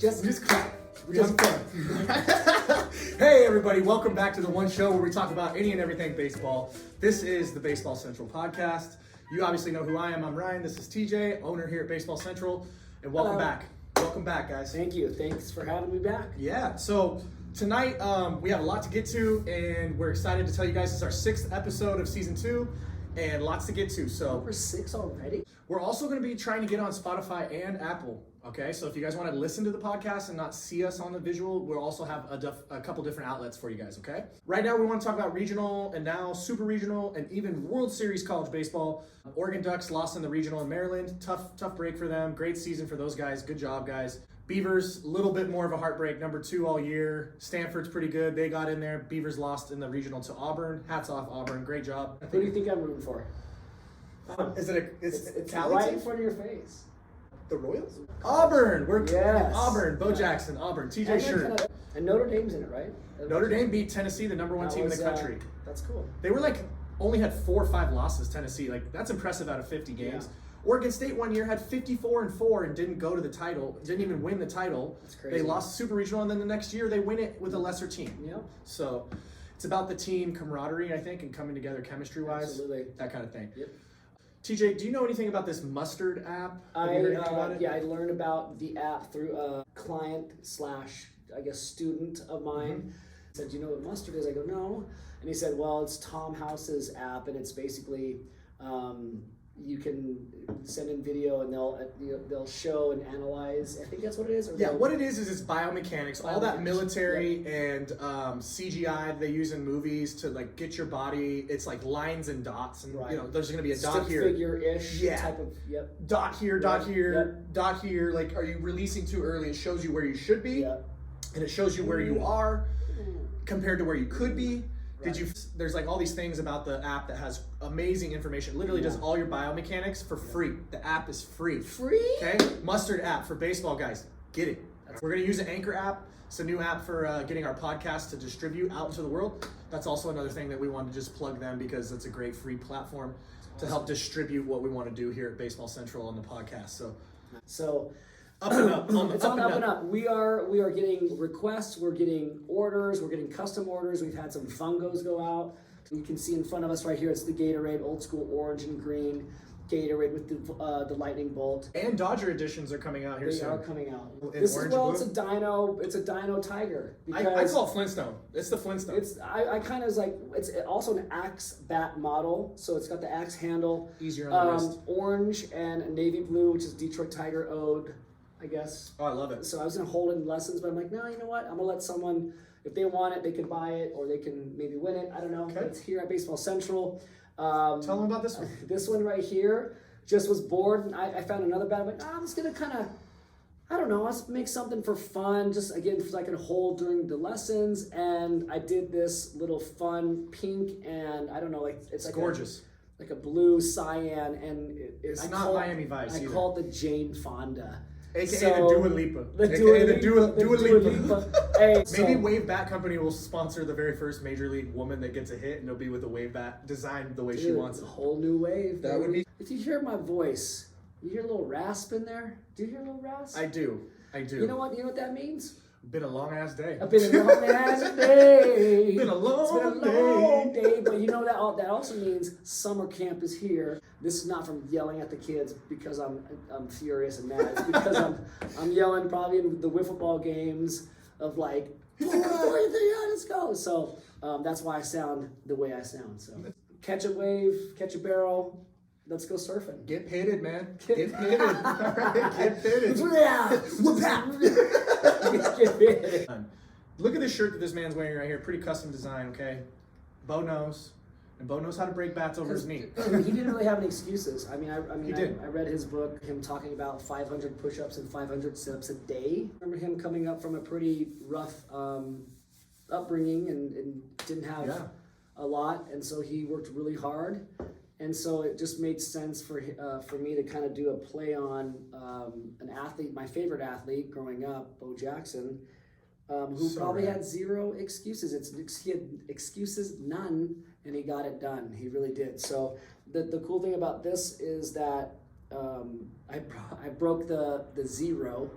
Just clap. We have fun. Hey everybody, welcome back to the one show where we talk about any and everything baseball. This is the Baseball Central podcast. You obviously know who I am. I'm Ryan. This is TJ, owner here at Baseball Central, and welcome back. Welcome back, guys. Thank you. Thanks for having me back. Yeah. So tonight we have a lot to get to, and we're excited to tell you guys this is our 6th episode of season 2, and lots to get to. So Number 6 already. We're also going to be trying to get on Spotify and Apple. Okay, so if you guys want to listen to the podcast and not see us on the visual, we'll also have a couple different outlets for you guys, okay? Right now, we want to talk about regional and now super regional and even World Series college baseball. Oregon Ducks lost in the regional in Maryland. Tough break for them. Great season for those guys. Good job, guys. Beavers, a little bit more of a heartbreak, number 2 all year. Stanford's pretty good. They got in there. Beavers lost in the regional to Auburn. Hats off, Auburn. Great job. Who do you think I'm rooting for? Is it it's right in front of your face. The Royals? Auburn! Yes. Auburn, Bo Jackson, Auburn, TJ Shirt. And Notre Dame's in it, right? Notre Dame beat Tennessee, the number 1 team in the country. That's cool. They were only had 4 or 5 losses, Tennessee. That's impressive out of 50 games. Yeah. Oregon State one year had 54-4 and didn't go to the title, didn't even win the title. That's crazy. They lost Super Regional, and then the next year they win it with a lesser team. Yep. So it's about the team camaraderie, I think, and coming together chemistry-wise. Absolutely. That kind of thing. Yep. TJ, do you know anything about this Mustard app? Have you heard anything about it? Yeah, I learned about the app through a client / student of mine. He said, do you know what Mustard is? I go, no. And he said, well, it's Tom House's app, and it's basically you can send in video and they'll show and analyze. I think that's what it is. Yeah, what it is it's biomechanics. All that military and CGI they use in movies to get your body. It's like lines and dots, and there's going to be a dot here, figure-ish type of dot here, dot here, dot here. Like, are you releasing too early? It shows you where you should be, and it shows you where you are compared to where you could be. There's all these things about the app that has amazing information. It literally does all your biomechanics for free. The app is free. Free? Okay? Mustard app for baseball guys. Get it. We're going to use an Anchor app. It's a new app for getting our podcast to distribute out into the world. That's also another thing that we want to just plug them because it's a great free platform to help distribute what we want to do here at Baseball Central on the podcast. So up and up. It's on up and up. We are getting requests. We're getting orders. We're getting custom orders. We've had some fungos go out. You can see in front of us right here. It's the Gatorade, old school orange and green Gatorade with the lightning bolt. And Dodger editions are coming out here soon. They are coming out. It's a dino. It's a dino tiger. I call it Flintstone. It's the Flintstone. I kind of it's also an axe bat model. So it's got the axe handle. Easier on the wrist. Orange and navy blue, which is Detroit Tiger ode, I guess. Oh, I love it. So I was going to hold it in lessons, but I'm like, no, you know what? I'm going to let someone, if they want it, they can buy it, or they can maybe win it. I don't know. Okay. But it's here at Baseball Central. Tell them about this one. This one right here just was bored, and I found another bat. I'm like, I'm just going to kind of, I don't know, let's make something for fun, just again, so I can hold during the lessons. And I did this little fun pink, and I don't know, it's gorgeous. Like a blue cyan, and it's not Miami Vice either. I call it the Jane Fonda. AKA the Dua Lipa. The Dua Lipa. Hey, maybe Wave Bat Company will sponsor the very first major league woman that gets a hit, and it'll be with a wave bat designed the way she wants it. A whole new wave. That would be. If you hear my voice, you hear a little rasp in there? Do you hear a little rasp? I do. You know what that means? Been a long ass day. It's been a long day. But you know that also means summer camp is here. This is not from yelling at the kids because I'm furious and mad. It's because I'm yelling probably in the wiffle ball games of let's go. So that's why I sound the way I sound. So catch a wave, catch a barrel. Let's go surfing. Get pitted, man. Get pitted. All right, get pitted. Look at this shirt that this man's wearing right here. Pretty custom design, okay? Bo knows. And Bo knows how to break bats over his knee. He didn't really have any excuses. I did. I read his book, him talking about 500 push-ups and 500 sit-ups a day. I remember him coming up from a pretty rough upbringing and didn't have a lot. And so he worked really hard. And so it just made sense for me to kind of do a play on an athlete, my favorite athlete growing up, Bo Jackson, who probably had zero excuses. He had excuses, none, and he got it done. He really did. So the cool thing about this is that I broke the zero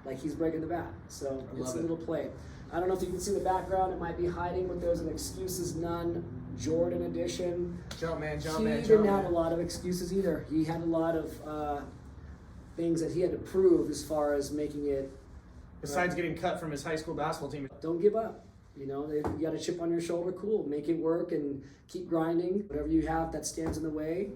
like he's breaking the bat. So it's a it. little play. I don't know if you can see the background. It might be hiding, but there's an Excuses None Jordan edition. Jump man, He didn't have a lot of excuses either. He had a lot of things that he had to prove as far as making it. Besides getting cut from his high school basketball team. Don't give up. You know, if you got a chip on your shoulder, cool. Make it work and keep grinding. Whatever you have that stands in the way,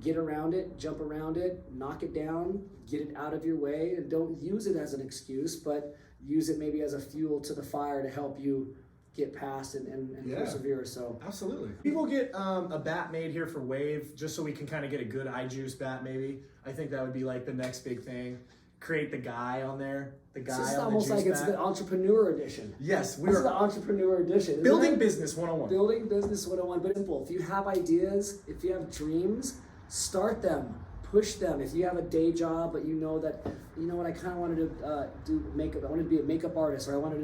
get around it, jump around it, knock it down, get it out of your way, and don't use it as an excuse, but use it maybe as a fuel to the fire to help you get past and persevere. So absolutely. People get a bat made here for Wave just so we can kind of get a good eye juice bat maybe. I think that would be like the next big thing. Create the guy on there. The guy this is on almost the juice like it's bat. the entrepreneur edition. Yes, This is the entrepreneur edition. Building Business 101. Building Business 101, but simple. If you have ideas, if you have dreams, start them, push them. If you have a day job, but you know that, you know what, I kind of wanted to do makeup. I wanted to be a makeup artist, or I wanted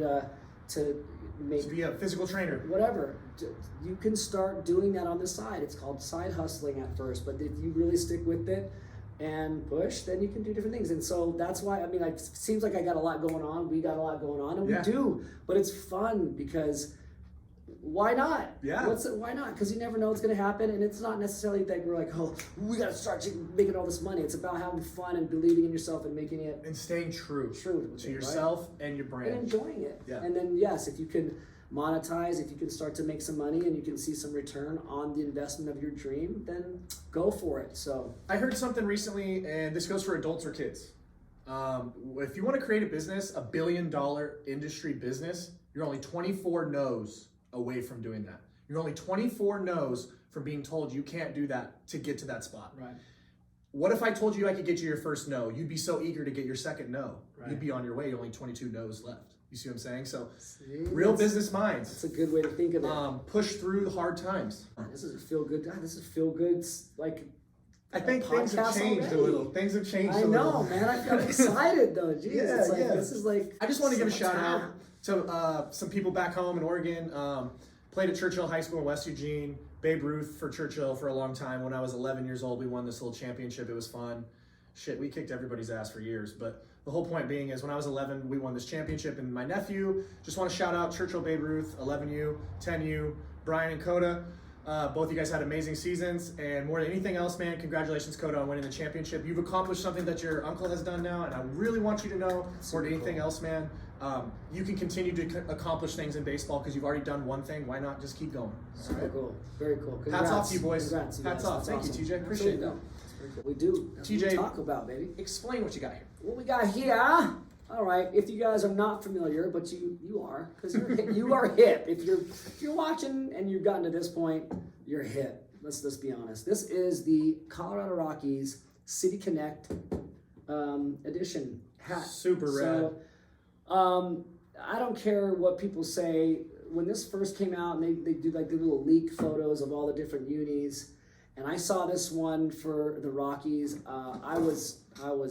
to be a physical trainer. Whatever. You can start doing that on the side. It's called side hustling at first, but if you really stick with it and push, then you can do different things. And so that's why, I mean, it seems like I got a lot going on. We got a lot going on, and we do. But it's fun because why not? Yeah. Why not? Because you never know what's going to happen, and it's not necessarily that we're like, oh, we got to start making all this money. It's about having fun and believing in yourself and making it and staying true to yourself, right? And your brand and enjoying it. Yeah. And then yes, if you can monetize, if you can start to make some money and you can see some return on the investment of your dream, then go for it. So I heard something recently, and this goes for adults or kids. If you want to create a business, $1 billion industry business, you're only 24 no's away from doing that. You're only 24 no's from being told you can't do that to get to that spot. Right. What if I told you I could get you your first no? You'd be so eager to get your second no. Right. You'd be on your way, only 22 no's left. You see what I'm saying? So real business minds. That's a good way to think of it. Push through the hard times. This is a feel good. This is feel good. Like I think things have changed already. A little. Things have changed a little. I know, man. I feel excited though. Jeez, it's like, this is like. I just want to give a shout out to some people back home in Oregon. Played at Churchill High School in West Eugene. Babe Ruth for Churchill for a long time. When I was 11 years old, we won this little championship. It was fun. Shit, we kicked everybody's ass for years. But the whole point being is when I was 11, we won this championship. And my nephew, just want to shout out Churchill Babe Ruth, 11U, 10U, Brian and Coda. Both of you guys had amazing seasons. And more than anything else, man, congratulations, Coda, on winning the championship. You've accomplished something that your uncle has done now. And I really want you to know, more than anything else, man, you can continue to accomplish things in baseball because you've already done one thing. Why not just keep going? Super cool. Very cool. Congrats. Hats off to you, boys. Congrats, you Hats guys. off. That's Thank awesome. you, TJ. Appreciate it. Cool. We do. That's TJ, what we talk about, baby. Explain what you got here. What we got here? All right. If you guys are not familiar, but you are, because you are hip. If you're watching and you've gotten to this point, you're hip. Let's be honest. This is the Colorado Rockies City Connect edition hat. Super rad. So, I don't care what people say. When this first came out, and they do like the little leak photos of all the different unis, and I saw this one for the Rockies, I was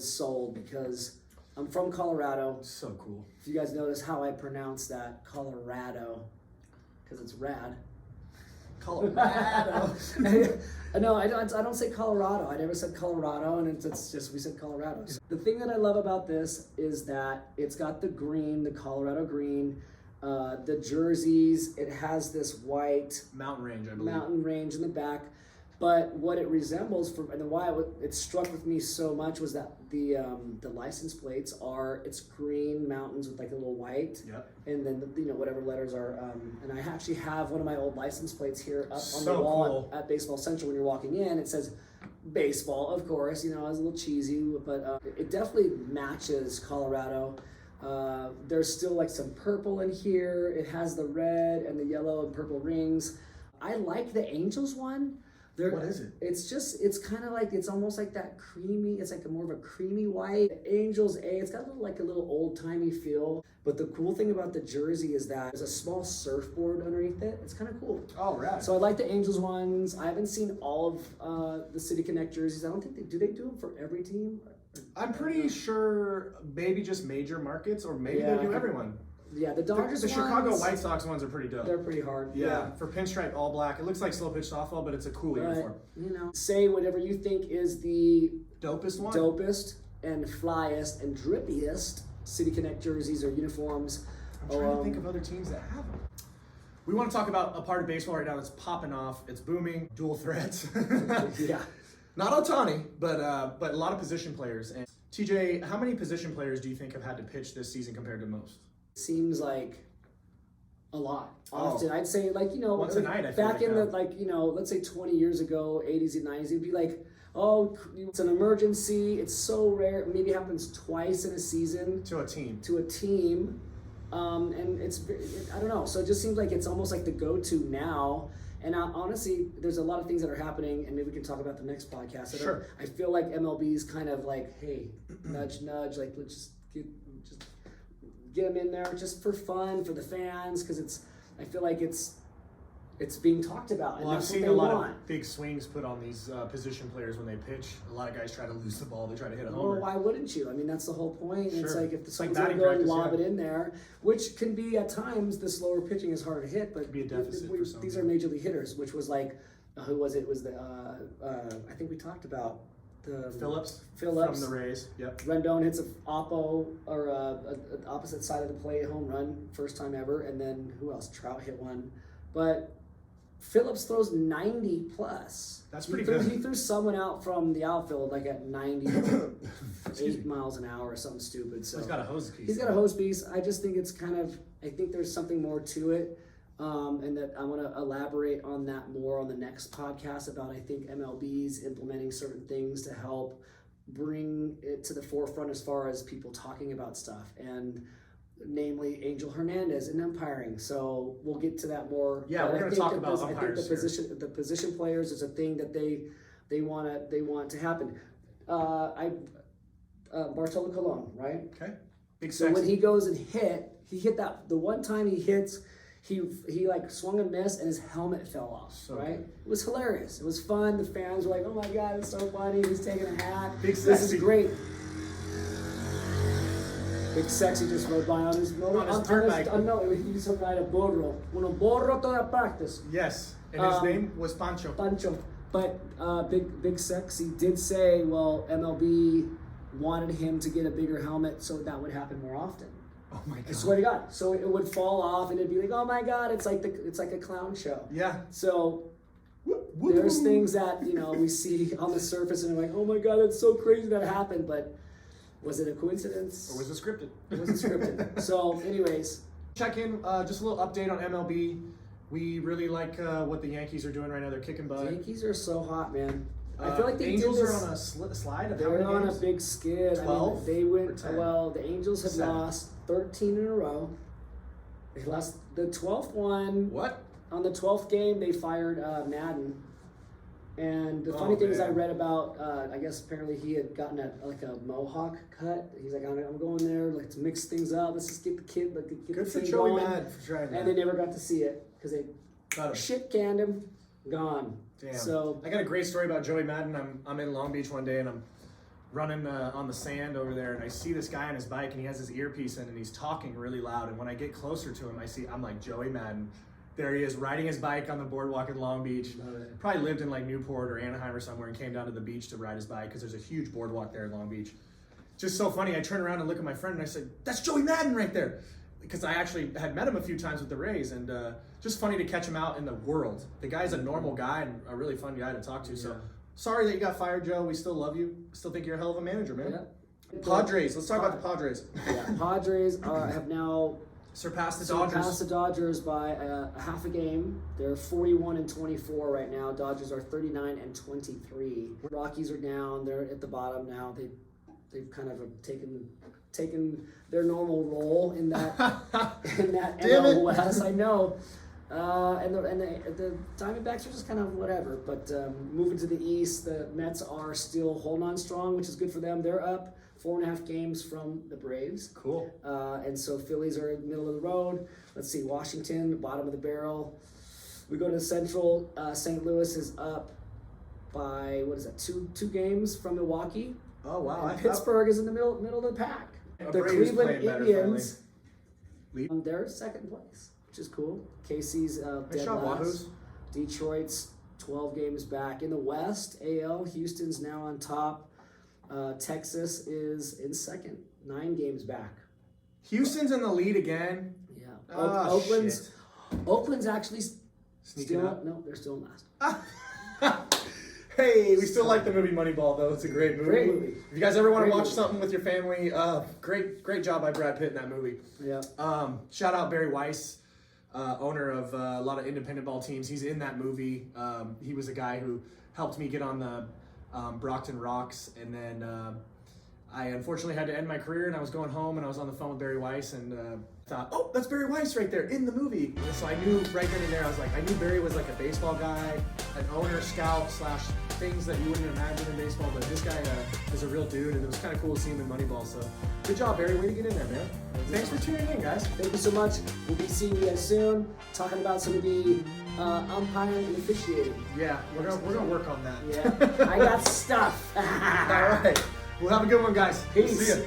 sold because I'm from Colorado. So cool. If you guys notice how I pronounce that, Colorado, because it's rad. Colorado. No, I don't say Colorado. I never said Colorado, and it's just we said Colorado. The thing that I love about this is that it's got the green, the Colorado green, the jerseys. It has this white mountain range, I believe. Mountain range in the back. But what it resembles, and why it struck with me so much, was that the license plates it's green mountains with like a little white, and then whatever letters are. And I actually have one of my old license plates here up on the wall at Baseball Central. When you're walking in, it says baseball, of course. It's a little cheesy, but it definitely matches Colorado. There's still like some purple in here. It has the red and the yellow and purple rings. I like the Angels one. What is it? It's kind of like, it's almost like that creamy, it's like more of a creamy white. Angels it's got a little old-timey feel. But the cool thing about the jersey is that there's a small surfboard underneath it. It's kind of cool. Oh, right. So I like the Angels ones. I haven't seen all of the City Connect jerseys. I don't think they do them for every team? I'm pretty sure maybe just major markets, or maybe they do everyone. Yeah, the Dodgers The Chicago White Sox ones are pretty dope. They're pretty hard. Yeah, for pinstripe all black. It looks like slow pitch softball, but it's a cool uniform. Say whatever you think is the dopest one. Dopest and flyest and drippiest City Connect jerseys or uniforms. I'm trying to think of other teams that have them. We want to talk about a part of baseball right now that's popping off. It's booming, dual threats. Yeah. Not Ohtani, but a lot of position players. And TJ, how many position players do you think have had to pitch this season compared to most? Seems like a lot. Often, I'd say once a night. I feel back in the let's say 20 years ago, 80s and 90s, it'd be like, oh, it's an emergency. It's so rare. Maybe it happens twice in a season To a team. And I don't know. So it just seems like it's almost like the go-to now. And honestly, there's a lot of things that are happening, and maybe we can talk about the next podcast. Sure. I feel like MLB's kind of like, hey, nudge, nudge, like let's just get them in there just for fun, for the fans, because I feel like it's being talked about. Well, and I've that's seen what a they lot want. of big swings put on these position players when they pitch. A lot of guys try to lose the ball. They try to hit a Well, homer. why wouldn't you? I mean, that's the whole point. Sure. It's like if It's like someone's going to batting go and practice, lob yeah. it in there, which can be at times the slower pitching is harder to hit, but Could be a deficit for some these people. are major league hitters, which was like, who was it? It was the I think we talked about the Phillips from the Rays. Yep. Rendon hits a oppo or a opposite side of the plate home run, first time ever, and then who else? Trout hit one, but Phillips throws 90 plus. That's pretty good. good. He threw someone out from the outfield like at 98 miles an hour or something stupid. So He's got a hose piece. He's got a hose piece. I just think it's I think there's something more to it. And that I want to elaborate on that more on the next podcast about, I think MLB's implementing certain things to help bring it to the forefront as far as people talking about stuff, and namely Angel Hernandez and umpiring. So we'll get to that more. Yeah, But we're I going to think talk that about I think umpires the position players is a thing that they want to happen. Bartolo Colon, right? Okay. Big So sexy. when he goes and he hit that the one time he hits, he like swung and missed and his helmet fell off. So right? good. It was hilarious. It was fun. The fans were like, "Oh my god, it's so funny." He's taking a hat. Big This sexy. is great. Big Sexy just rode by on his dirt bike. No, he used to ride a burro. Uno burro toda practice. Yes. And his name was Pancho. Pancho. But Big Sexy did say, well, MLB wanted him to get a bigger helmet so that would happen more often. Oh my I god. swear to God. So it would fall off and it'd be like, oh my God, it's like a clown show. Yeah. So there's things that, we see on the surface and we're like, oh my God, that's so crazy that happened. But was it a coincidence? Or was it scripted? It wasn't scripted. So anyways. Check in, just a little update on MLB. We really like what the Yankees are doing right now. They're kicking The butt. Yankees are so hot, man. I feel like they Angels did are this. on a slide. Of how They're many on games? a big skid. 12 they went or 10? well. The Angels have 7. lost 13 in a row. They lost the 12th one. What? On the 12th game, they fired Madden. And the funny thing is, I man. read about. I guess apparently he had gotten a mohawk cut. He's like, I'm going there. Let's mix things up. Let's just get the kid. Get Good the for team Joey going. Mad for trying that. And they never got to see it because they Cut him. shit canned him. Gone. Damn. So I got a great story about Joey Madden. I'm in Long Beach one day and I'm running on the sand over there and I see this guy on his bike and he has his earpiece in and he's talking really loud. And when I get closer to him, I'm like, Joey Madden. There he is riding his bike on the boardwalk in Long Beach. Probably lived in like Newport or Anaheim or somewhere and came down to the beach to ride his bike because there's a huge boardwalk there in Long Beach. Just so funny. I turn around and look at my friend and I said, that's Joey Madden right there. Because I actually had met him a few times with the Rays and just funny to catch him out in the world. The guy's a normal guy and a really fun guy to talk to. So sorry that you got fired, Joe. We still love you. Still think you're a hell of a manager, man. Yeah. Padres. Let's talk about the Padres. Yeah, Padres have now Surpassed the Dodgers. surpassed the Dodgers by a half a game. They're 41-24 right now. Dodgers are 39-23. Rockies are down. They're at the bottom now. They've kind of taken their normal role in that Damn it. NL West. I know. And the Diamondbacks are just kind of whatever. But moving to the East, the Mets are still holding on strong, which is good for them. They're up 4.5 games from the Braves. Cool. And so Phillies are in the middle of the road. Let's see, Washington, bottom of the barrel. We go to the Central. St. Louis is up by, what is that, two games from Milwaukee. Oh, wow. And Pittsburgh is in the middle of the pack. The Braves Cleveland playing better Indians, finally. they're second place, which is cool. Casey's Nice dead job, last. Wahoos. Detroit's 12 games back. In the West, AL, Houston's now on top. Texas is in second, 9 games back. Houston's in the lead again. Yeah. Oh, Oakland's actually Sneaking still up. no, they're still in last. Hey, we still like the movie Moneyball, though. It's a great movie. Great movie. If you guys ever want to Great watch movie. something with your family, great job by Brad Pitt in that movie. Yeah. Shout out Barry Weiss, owner of a lot of independent ball teams. He's in that movie. He was a guy who helped me get on the Brockton Rocks, and then I unfortunately had to end my career, and I was going home, and I was on the phone with Barry Weiss, and thought, oh, that's Barry Weiss right there in the movie. And so I knew right then and there, I knew Barry was like a baseball guy, an owner, scout / things that you wouldn't imagine in baseball, but this guy is a real dude, and it was kind of cool to see him in Moneyball. So good job, Barry. Way to get in there, man. Thanks for tuning in, guys. Thank you so much. We'll be seeing you guys soon, talking about some of the umpiring and officiating. Yeah, we're gonna work on that. Yeah, I got stuff. All right. Well, have a good one, guys. Peace. See ya.